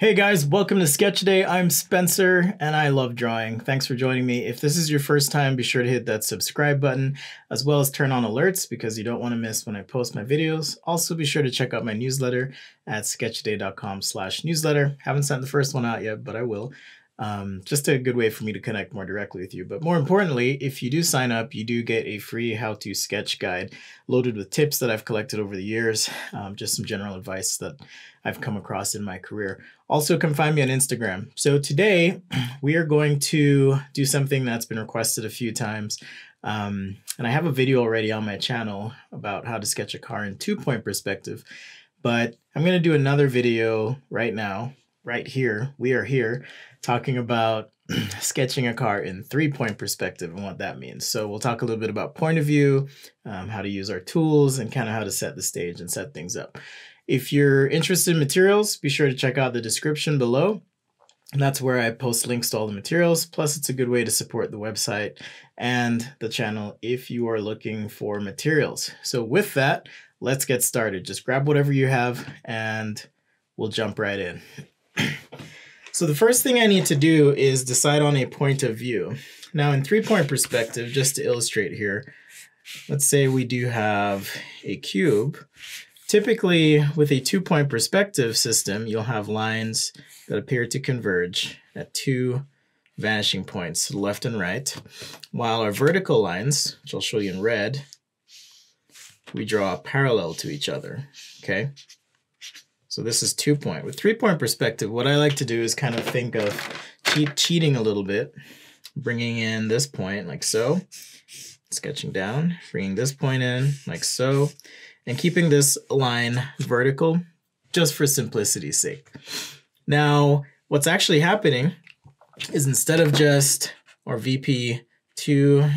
Hey guys, welcome to Sketch Day. I'm Spencer and I love drawing. Thanks for joining me. If this is your first time, be sure to hit that subscribe button as well as turn on alerts because you don't want to miss when I post my videos. Also, be sure to check out my newsletter at sketchday.com/newsletter. Haven't sent the first one out yet, but I will. Just a good way for me to connect more directly with you. But more importantly, if you do sign up, you do get a free how-to sketch guide loaded with tips that I've collected over the years, just some general advice that I've come across in my career. Also, come find me on Instagram. So today we are going to do something that's been requested a few times. And I have a video already on my channel about how to sketch a car in 2-point perspective, but I'm going to do another video right now, right here. We are here talking about sketching a car in 3-point perspective and what that means. So we'll talk a little bit about point of view, how to use our tools, and kind of how to set the stage and set things up. If you're interested in materials, be sure to check out the description below. And that's where I post links to all the materials. Plus, it's a good way to support the website and the channel if you are looking for materials. So with that, let's get started. Just grab whatever you have and we'll jump right in. So the first thing I need to do is decide on a point of view. Now in 3-point perspective, just to illustrate here, let's say we do have a cube. Typically with a 2-point perspective system, you'll have lines that appear to converge at 2 vanishing points, left and right, while our vertical lines, which I'll show you in red, we draw parallel to each other, okay? So this is 2-point. With 3-point perspective, what I like to do is kind of think of cheating a little bit, bringing in this point like so, sketching down, bringing this point in like so, and keeping this line vertical just for simplicity's sake. Now, what's actually happening is instead of just our VP2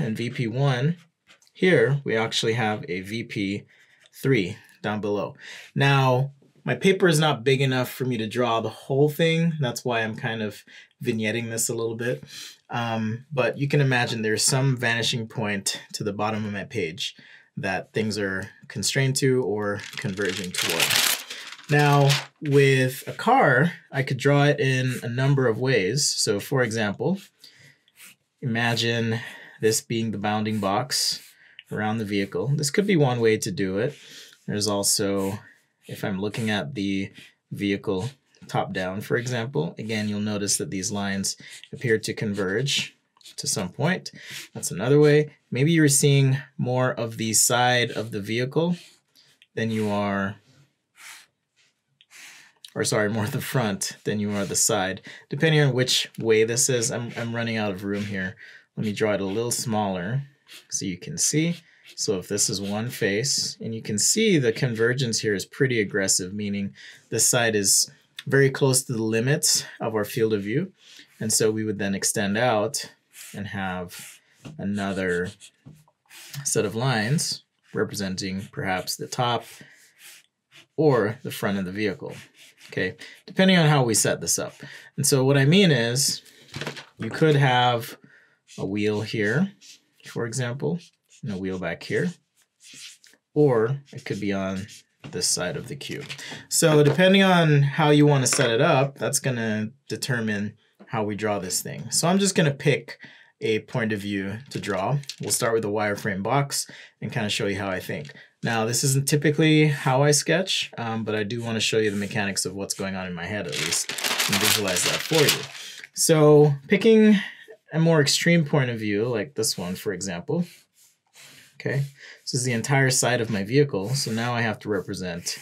and VP1, here we actually have a VP3 down below. Now, my paper is not big enough for me to draw the whole thing. That's why I'm kind of vignetting this a little bit. But you can imagine there's some vanishing point to the bottom of my page that things are constrained to or converging toward. Now, with a car, I could draw it in a number of ways. So for example, imagine this being the bounding box around the vehicle. This could be one way to do it. There's also, if I'm looking at the vehicle top down, for example, again, you'll notice that these lines appear to converge to some point. That's another way. Maybe you're seeing more of the side of the vehicle than you are, or sorry, more the front than you are the side. Depending on which way this is, I'm running out of room here. Let me draw it a little smaller so you can see. So if this is one face, and you can see the convergence here is pretty aggressive, meaning this side is very close to the limits of our field of view. And so we would then extend out and have another set of lines representing perhaps the top or the front of the vehicle, okay, depending on how we set this up. And so what I mean is you could have a wheel here, for example, and a wheel back here, or it could be on this side of the cube. So depending on how you want to set it up, that's going to determine how we draw this thing. So I'm just going to pick a point of view to draw. We'll start with a wireframe box and kind of show you how I think. Now, this isn't typically how I sketch, but I do want to show you the mechanics of what's going on in my head at least and visualize that for you. So picking a more extreme point of view, like this one, for example, okay, this is the entire side of my vehicle. So now I have to represent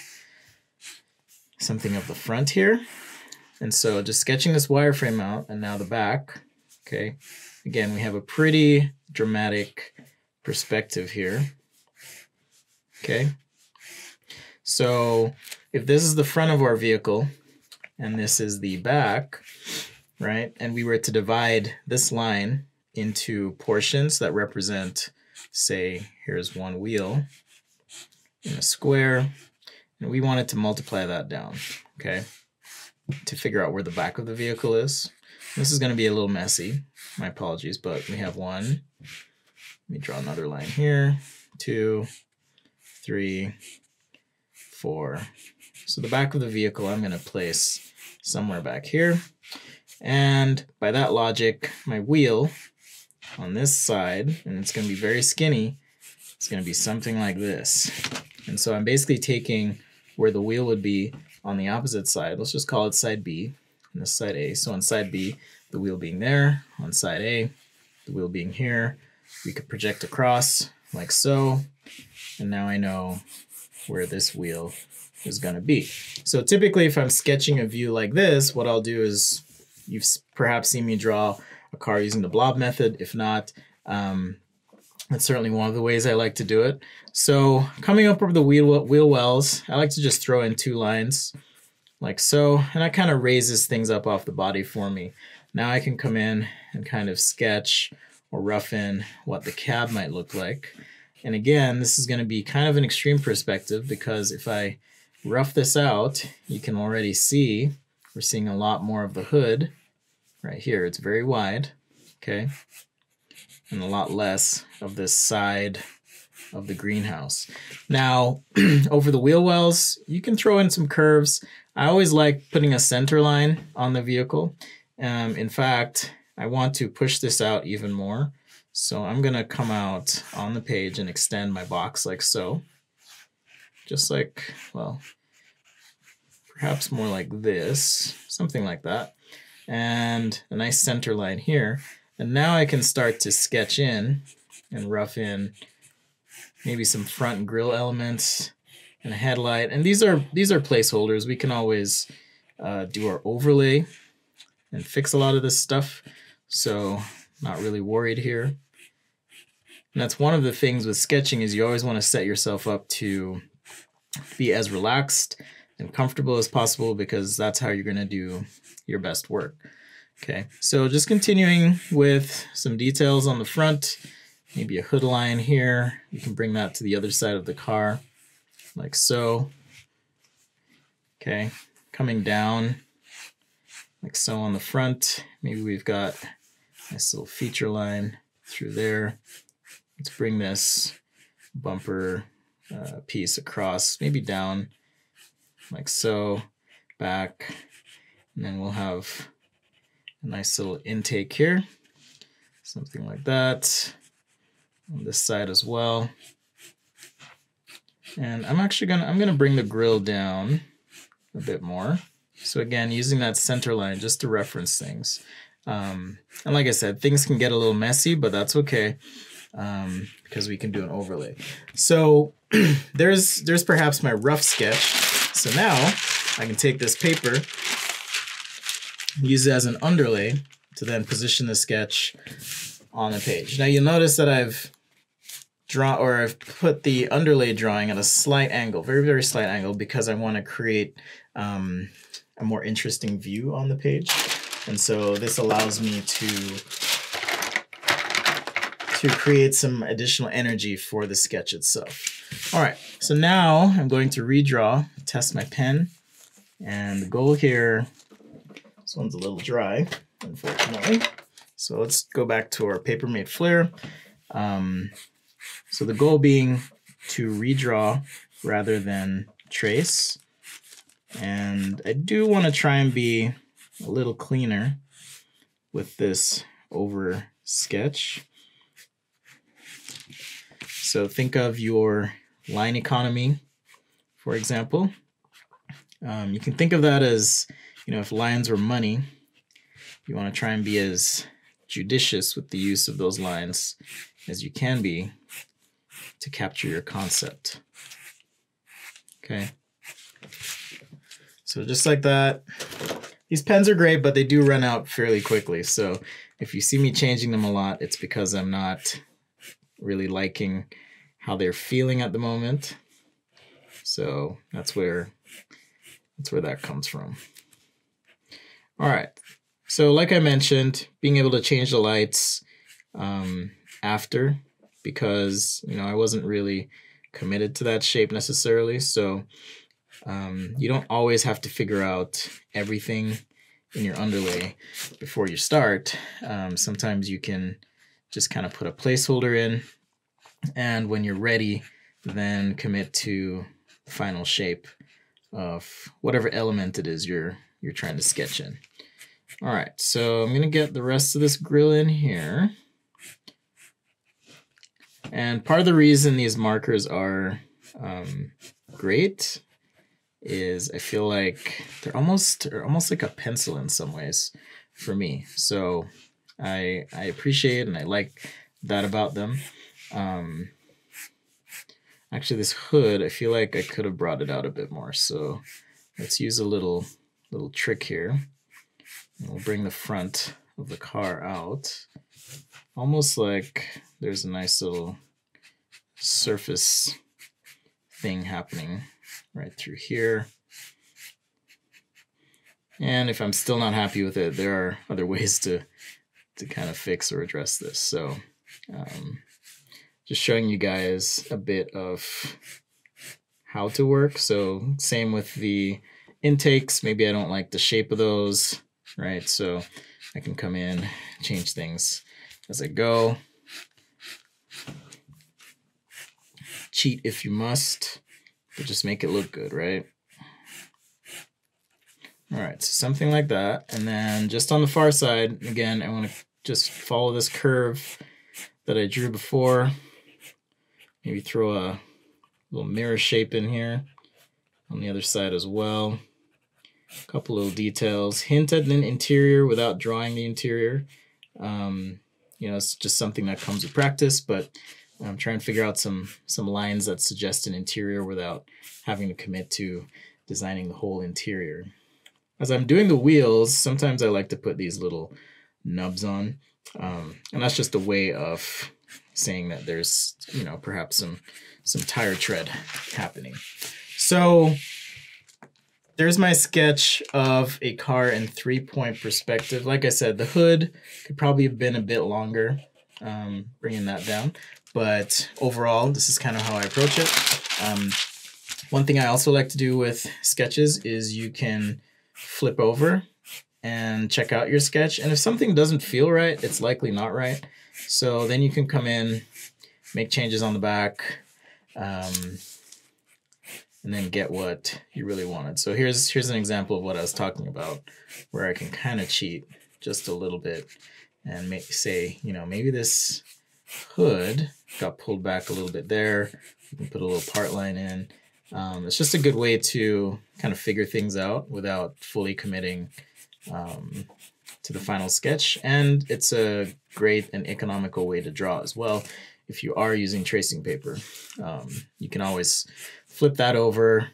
something of the front here. And so just sketching this wireframe out and now the back, okay, again, we have a pretty dramatic perspective here, okay? So if this is the front of our vehicle and this is the back, right, and we were to divide this line into portions that represent, say, here's one wheel in a square, and we wanted to multiply that down, okay, to figure out where the back of the vehicle is. This is going to be a little messy. My apologies, but we have one. Let me draw another line here. 2, 3, 4. So the back of the vehicle, I'm going to place somewhere back here. And by that logic, my wheel on this side, and it's going to be very skinny, it's going to be something like this. And so I'm basically taking where the wheel would be on the opposite side. Let's just call it side B, and this side A. So on side B, the wheel being there. On side A, the wheel being here. We could project across like so. And now I know where this wheel is going to be. So typically if I'm sketching a view like this, what I'll do is, you've perhaps seen me draw a car using the blob method. If not, that's certainly one of the ways I like to do it. So coming up over the wheel wells, I like to just throw in 2 lines like so, and that kind of raises things up off the body for me. Now I can come in and kind of sketch or rough in what the cab might look like. And again, this is going to be kind of an extreme perspective, because if I rough this out, you can already see we're seeing a lot more of the hood right here. It's very wide, okay, and a lot less of this side of the greenhouse. Now, over the wheel wells, you can throw in some curves. I always like putting a center line on the vehicle. In fact, I want to push this out even more. So I'm going to come out on the page and extend my box like so. Just like, well, perhaps more like this, something like that. And a nice center line here. And now I can start to sketch in and rough in maybe some front grille elements and a headlight. And these are placeholders. We can always do our overlay and fix a lot of this stuff. So not really worried here. And that's one of the things with sketching, is you always want to set yourself up to be as relaxed and comfortable as possible, because that's how you're going to do your best work. Okay, so just continuing with some details on the front, maybe a hood line here. You can bring that to the other side of the car, like so. Okay, coming down, like so on the front. Maybe we've got a nice little feature line through there. Let's bring this bumper piece across, maybe down, like so, back, and then we'll have a nice little intake here, something like that, on this side as well. And I'm gonna bring the grill down a bit more. So again, using that center line just to reference things. And like I said, things can get a little messy, but that's okay, because we can do an overlay. So there's perhaps my rough sketch. So now I can take this paper, use it as an underlay to then position the sketch on the page. Now you'll notice that I've put the underlay drawing at a slight angle, very, very slight angle, because I want to create a more interesting view on the page. And so this allows me to create some additional energy for the sketch itself. All right, so now I'm going to redraw, test my pen, and the goal here, this one's a little dry, unfortunately. So let's go back to our paper made flare. So the goal being to redraw rather than trace. And I do want to try and be a little cleaner with this over sketch. So think of your line economy, for example. You can think of that as, if lines were money, you want to try and be as judicious with the use of those lines as you can be to capture your concept. Okay. So just like that. These pens are great, but they do run out fairly quickly. So if you see me changing them a lot, it's because I'm not really liking how they're feeling at the moment. So that's where that comes from. All right. So like I mentioned, being able to change the lights after, because I wasn't really committed to that shape necessarily. So you don't always have to figure out everything in your underlay before you start. Sometimes you can just kind of put a placeholder in, and when you're ready, then commit to the final shape of whatever element it is you're you're trying to sketch in. All right, so I'm gonna get the rest of this grill in here. And part of the reason these markers are great is I feel like they're almost like a pencil in some ways for me. So I appreciate and I like that about them. Actually, this hood, I feel like I could have brought it out a bit more. So let's use a little trick here. And we'll bring the front of the car out, almost like there's a nice little surface thing happening right through here. And if I'm still not happy with it, there are other ways to kind of fix or address this. So just showing you guys a bit of how to work. So same with the intakes. Maybe I don't like the shape of those, right? So I can come in, change things as I go. Cheat if you must, but just make it look good, right? All right, so something like that. And then just on the far side, again, I want to just follow this curve that I drew before. Maybe throw a little mirror shape in here on the other side as well. A couple little details. Hint at an interior without drawing the interior. You know, it's just something that comes with practice, but I'm trying to figure out some lines that suggest an interior without having to commit to designing the whole interior. As I'm doing the wheels, sometimes I like to put these little nubs on, and that's just a way of saying that there's, you know, perhaps some tire tread happening. So there's my sketch of a car in 3-point perspective. Like I said, the hood could probably have been a bit longer, bringing that down. But overall, this is kind of how I approach it. One thing I also like to do with sketches is you can flip over and check out your sketch. And if something doesn't feel right, it's likely not right. So then you can come in, make changes on the back, and then get what you really wanted. So here's an example of what I was talking about, where I can kind of cheat just a little bit and say, you know, maybe this hood got pulled back a little bit there. You can put a little part line in. It's just a good way to kind of figure things out without fully committing to the final sketch. And it's a great and economical way to draw as well. If you are using tracing paper, you can always flip that over,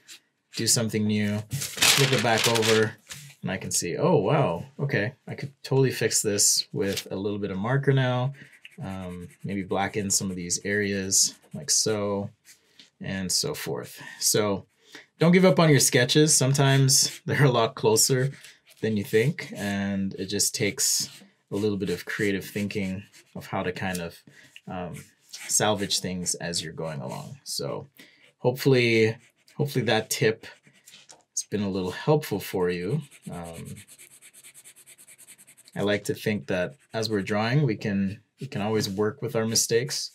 do something new, flip it back over, and I can see, oh, wow, okay, I could totally fix this with a little bit of marker now. Maybe blacken some of these areas like so, and so forth. So don't give up on your sketches. Sometimes they're a lot closer than you think, and it just takes a little bit of creative thinking of how to kind of salvage things as you're going along. So hopefully that tip has been a little helpful for you. I like to think that as we're drawing, we can always work with our mistakes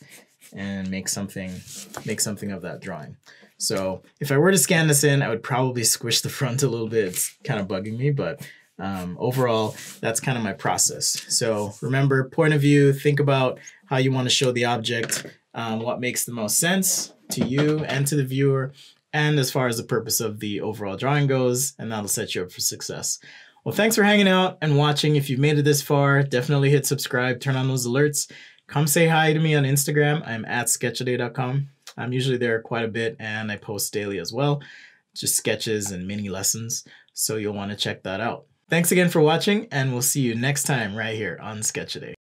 and make something of that drawing. So if I were to scan this in, I would probably squish the front a little bit. It's kind of bugging me, but overall, that's kind of my process. So remember, point of view, think about how you want to show the object, what makes the most sense to you and to the viewer, and as far as the purpose of the overall drawing goes, and that'll set you up for success. Well, thanks for hanging out and watching. If you've made it this far, definitely hit subscribe, turn on those alerts. Come say hi to me on Instagram. I'm at sketchaday.com. I'm usually there quite a bit, and I post daily as well, just sketches and mini lessons, so you'll want to check that out. Thanks again for watching, and we'll see you next time right here on Sketchaday.